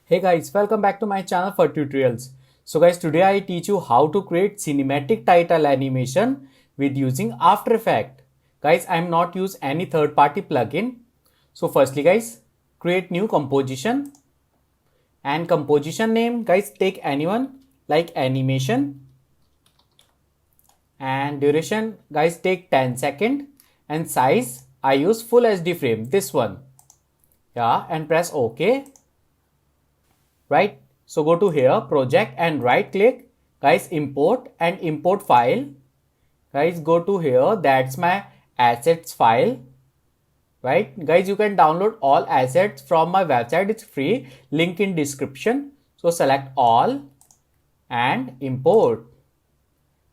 Hey guys, welcome back to my channel for tutorials. So guys, today I teach you how to create cinematic title animation with using After Effects. Guys, I'm not use any third-party plugin. So firstly guys, create new composition and composition name. Guys, take anyone like animation and duration. Guys, take 10 second and size. I use full HD frame, this one. Yeah, and press OK. Right, so go to here project and right click, guys, import and import file. Guys, go to here, that's my assets file. Right guys, you can download all assets from my website, it's free, link in description. So select all and import.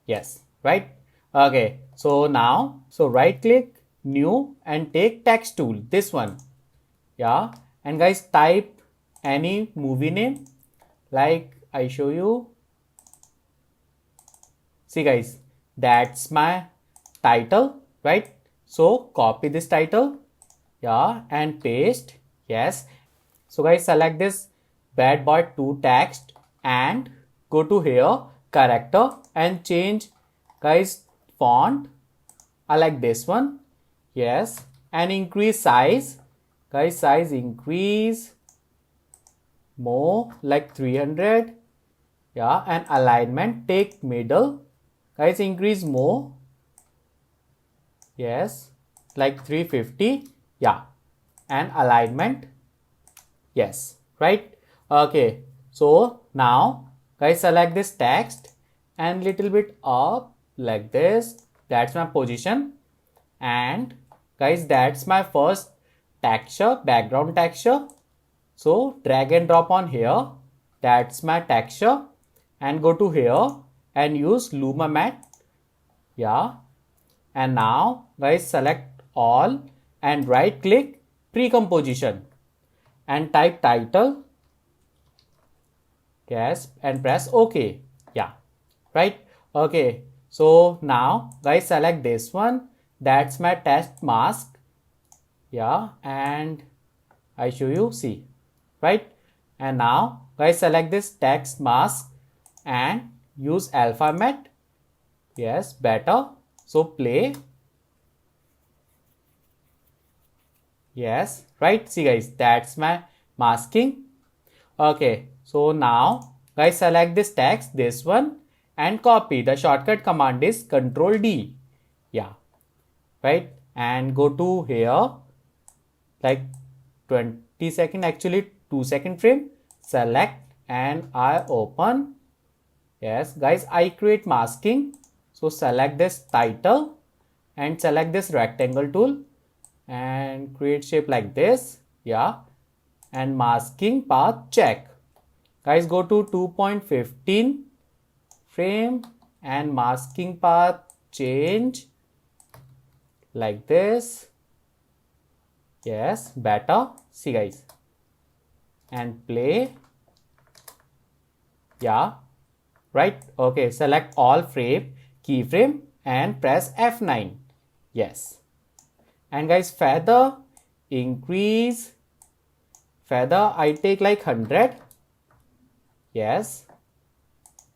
Yes, right. Okay, so now right click new and take text tool, this one. Yeah, and guys, type any movie name, like I show you. See guys, that's my title, right? So copy this title, yeah, and paste. Yes, so guys, select this bad boy 2 text and go to here character and change, guys, font. I like this one. Yes, and increase size, guys, size increase more, like 300. Yeah, and alignment take middle, guys, increase more. Yes, like 350. Yeah, and alignment. Yes, right. Okay, so now guys, select this text and little bit up like this. That's my position. And guys, that's my first texture, background texture. So drag and drop on here, that's my texture, and go to here and use Luma matte. Yeah, and now guys, select all and right click pre-composition and type title. Yes, and press OK. Yeah, right. Okay, so now guys, select this one, that's my test mask. Yeah, and I show you, see, right? And now guys, select this text mask and use alpha matte. Yes, better. So play. Yes, right. See guys, that's my masking. Okay, so now guys, select this text, this one, and copy. The shortcut command is Control D. Yeah, right. And go to here, like 20 second, actually 2 second frame. Select and I open. Yes, guys, I create masking. So select this title and select this rectangle tool and create shape like this. Yeah, and masking path check. Guys, go to 2.15 frame and masking path change like this. Yes, better. See guys, and play. Yeah, right. Okay, select all frame, keyframe and press F9. Yes, and guys, feather increase. Feather I take like 100. Yes,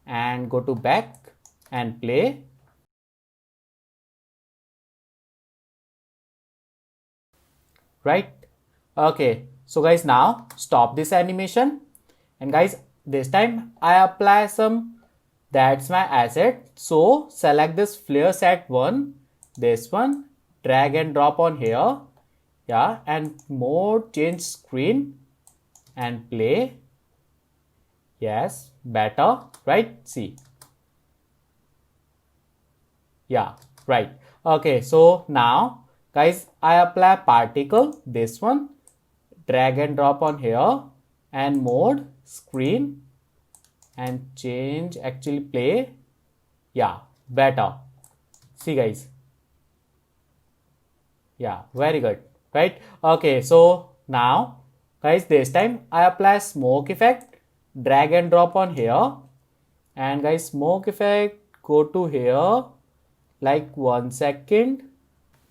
and go to back and play. Right. Okay, so guys, now stop this animation and guys, this time I apply some, that's my asset. So select this flare set one, this one, drag and drop on here. Yeah, and mode change screen and play. Yes, better, right? See. Yeah, right. Okay, so now guys, I apply particle, this one, drag and drop on here and mode screen and change, actually play. Yeah, better. See guys. Yeah, very good, right? Okay, so now guys, this time I apply smoke effect, drag and drop on here, and guys, smoke effect, go to here, like 1 second,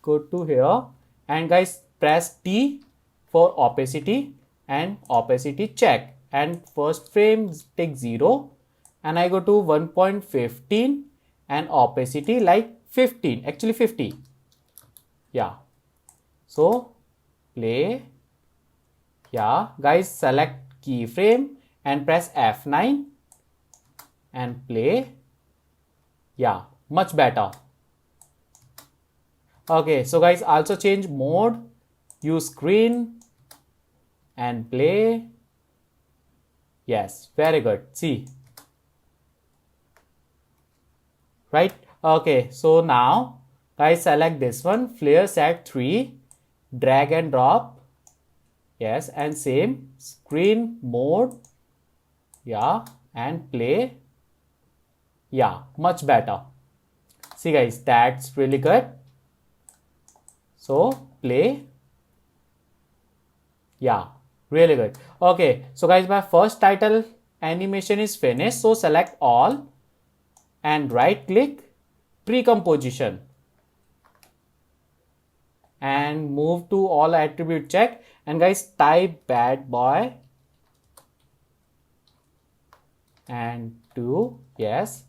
go to here and guys, press T for opacity and opacity check and first frame take 0 and I go to 1.15 and opacity like 15, actually 50. Yeah, so play. Yeah guys, select keyframe and press F9 and play. Yeah, much better. Okay, so guys, also change mode, use screen and play. Yes, very good. See, right? Okay, so now guys, select this one, flare set 3, drag and drop. Yes, and same screen mode. Yeah, and play. Yeah, much better. See guys, that's really good. So play. Yeah, really good. Okay, so guys, my first title animation is finished. So select all and right click pre-composition and move to all attribute check, and guys type bad boy and do yes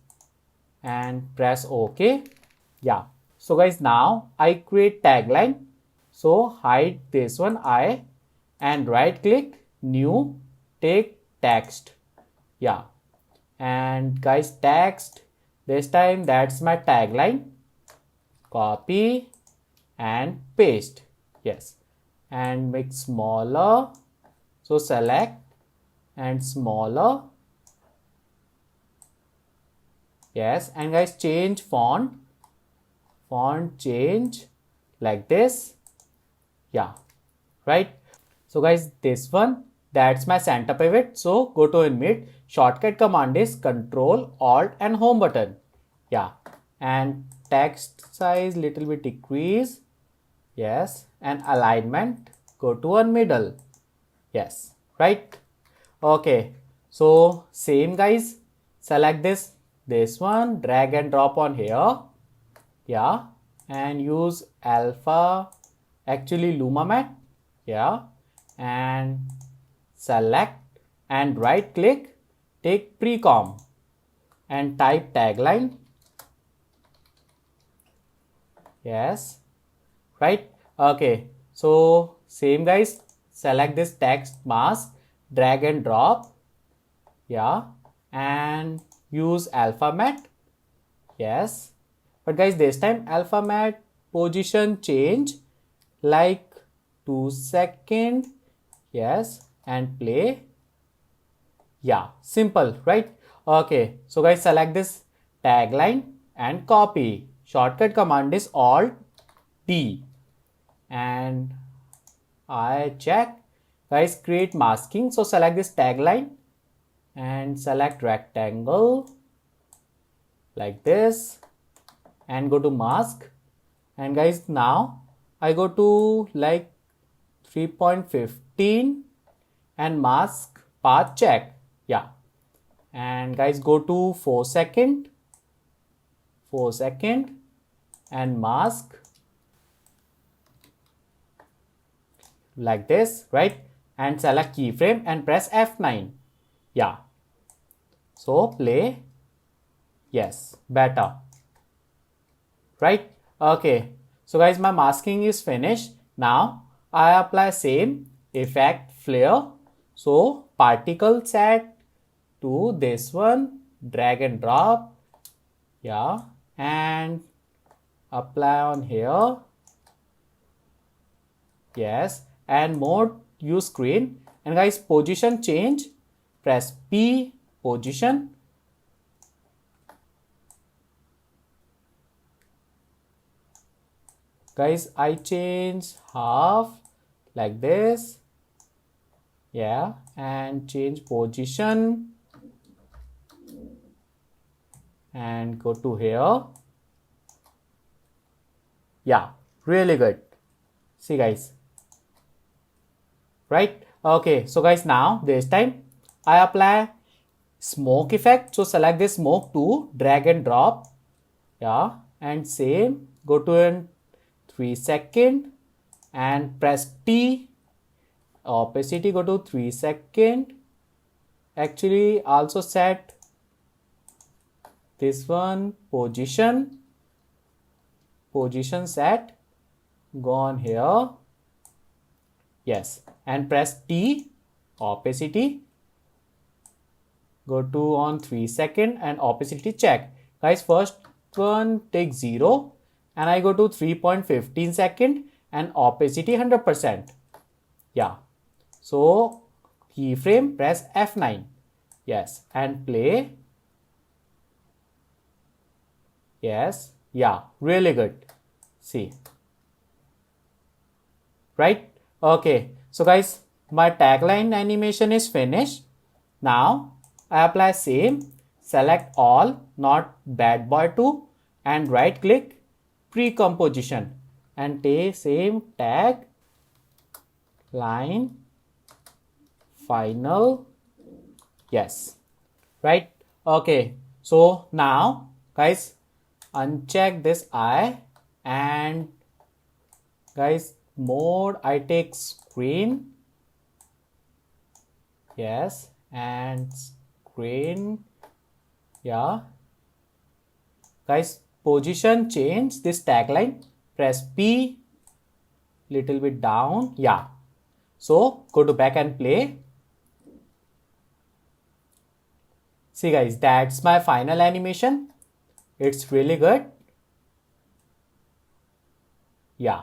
and press OK. Yeah, so guys, now I create tagline. So hide this one I and right click new, take text. Yeah, and guys, text this time, that's my tagline. Copy and paste. Yes, and make smaller. So select and smaller. Yes, and guys, change font change like this. Yeah, right. So guys, this one, that's my center pivot. So go to inmate, shortcut command is Control Alt and Home button. Yeah, and text size little bit decrease. Yes, and alignment go to one middle. Yes, right. Okay, so same guys, select this one, drag and drop on here. Yeah, and use alpha, actually Luma Matte. Yeah, and select and right click, take pre-com and type tagline. Yes, right. Okay, so same guys, select this text mask, drag and drop. Yeah, and use alpha matte. Yes, but guys, this time alpha matte position change like 2 seconds. Yes, and play. Yeah, simple, right? Okay, so guys, select this tagline and copy. Shortcut command is Alt D and I check. Guys, create masking. So select this tagline and select rectangle like this and go to mask. And guys, now I go to like 3.15 and mask path check. Yeah, and guys, go to 4 second and mask like this, right? And select keyframe and press F9. Yeah, so play. Yes, better, right? Okay, so guys, my masking is finished. Now I apply same effect flare. So particle set to this one, drag and drop. Yeah, and apply on here. Yes, and mode, use screen, and guys, position change, press P, position. Guys, I change half like this. Yeah, and change position and go to here. Yeah, really good. See guys, right? Okay, so guys, now this time I apply smoke effect. So select this smoke to drag and drop. Yeah, and same, go to 3 second and press T, opacity go to 3 second. actually also set this one position set, go on here, yes, and press T, opacity, go to on 3 second and opacity check. Guys, first one take 0 and I go to 3.15 second and opacity 100%. Yeah, so keyframe, press F9, yes, and play. Yes, yeah, really good. See, right? Okay, so guys, my tagline animation is finished. Now I apply same, select all, not bad boy 2, and right click pre-composition and take same tag line final, yes, right? Okay, so now guys, uncheck this eye and guys, mode I take screen, yes, and screen, yeah, guys, position change this tagline, press P, little bit down, yeah, so go to back and play. See guys, that's my final animation. It's really good. Yeah,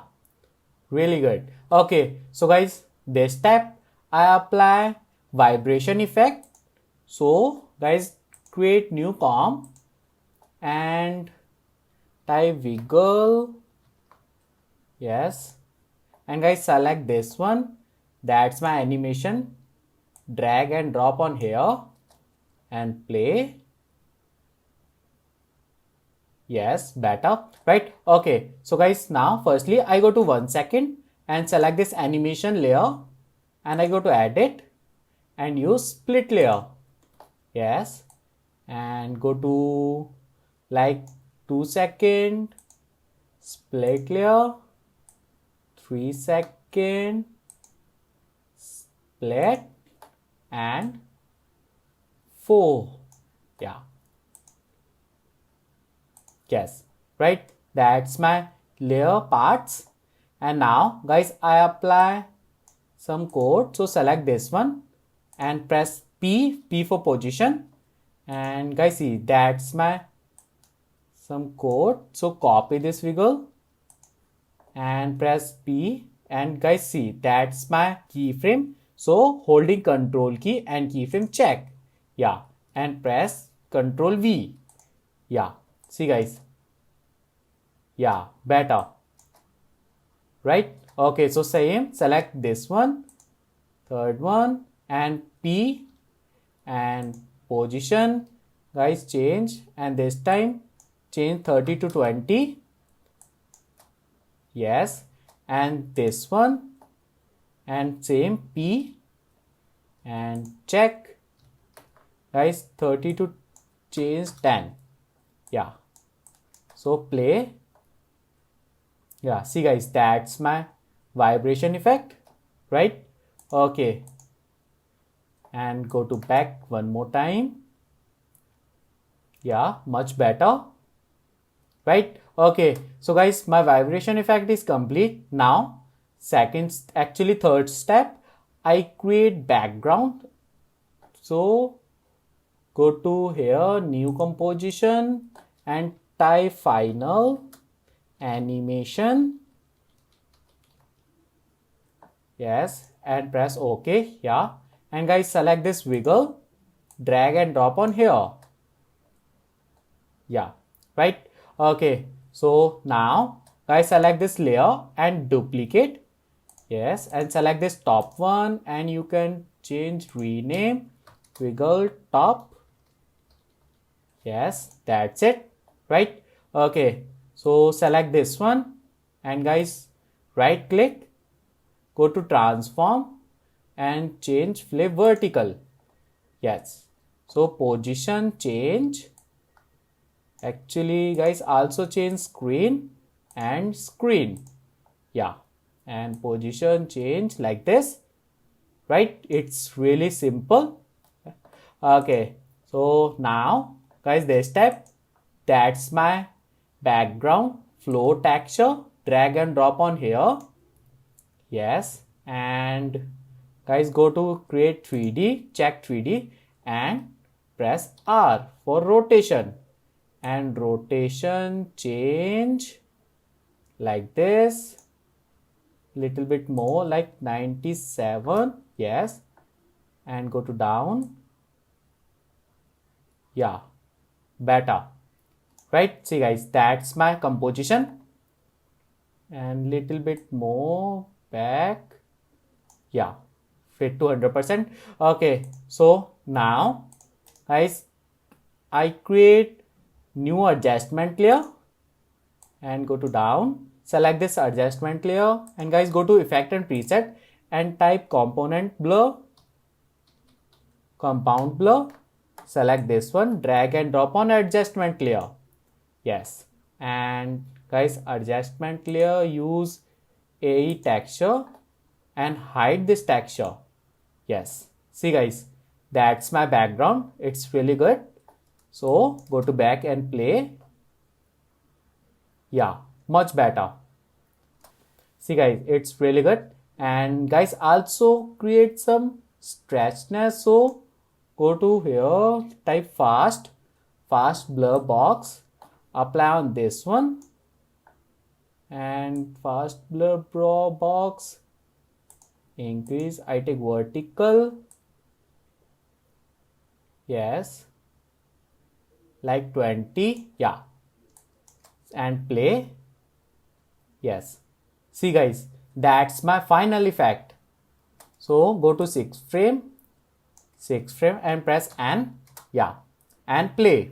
really good. Okay, so guys, this step I apply vibration effect. So guys, create new comp and type wiggle, yes, and guys, select this one, that's my animation, drag and drop on here and play. Yes, better, right? Okay, so guys, now firstly I go to 1 second and select this animation layer and I go to edit and use split layer, yes, and go to like 2 second, split layer, 3 second, split, and 4, yeah, yes, right, that's my layer parts. And now guys, I apply some code, so select this one and press P for position, and guys, see, that's my some code, so copy this wiggle and press P, and guys, see, that's my keyframe, so holding control key and keyframe check, yeah, and press control V, yeah, see guys, yeah, better, right? Okay, so same, select this one, third one, and P and position, guys, change, and this time change 30 to 20, yes, and this one and same P and check, guys, 30 to change 10, yeah, so play, yeah, see guys, that's my vibration effect, right? Okay, and go to back one more time, yeah, much better, right? Okay, so guys, my vibration effect is complete. Now third step, I create background, so go to here, new composition, and type final animation, yes, and press OK, yeah, and guys, select this wiggle, drag and drop on here, yeah, right? Okay, so now guys, select this layer and duplicate, yes, and select this top one and you can change rename wiggle top, yes, that's it, right? Okay, so select this one and guys, right click, go to transform and change flip vertical, yes, so position change, actually guys, also change screen and screen, yeah, and position change like this, right? It's really simple. Okay, so now guys, this step, that's my background flow texture. Drag and drop on here. Yes, and guys, go to create 3D, check 3D, and press R for rotation. And rotation change like this, little bit more, like 97. Yes, and go to down. Yeah, better, right? See guys, that's my composition. And little bit more back. Yeah, fit to 100%. Okay, so now guys, I create new adjustment layer and go to down, select this adjustment layer, and guys, go to effect and preset and type component blur, compound blur. Select this one, drag and drop on adjustment layer. Yes, and guys, adjustment layer, use AE texture and hide this texture. Yes, see guys, that's my background. It's really good. So go to back and play. Yeah, much better. See guys, it's really good. And guys, also create some stretchness. So go to here, type fast blur box, apply on this one, and fast blur box, increase, I take vertical. Yes, like 20. Yeah, and play. Yes, see guys, that's my final effect. So go to 6 frame and press N. Yeah, and play.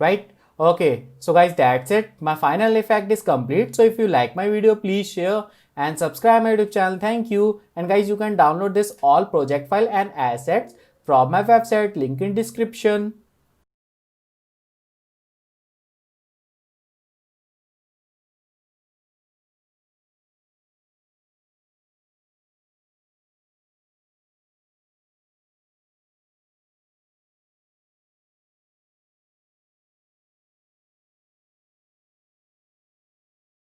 Right? Okay, so guys, that's it. My final effect is complete. So if you like my video, please share and subscribe my YouTube channel. Thank you. And guys, you can download this all project file and assets from my website, link in description.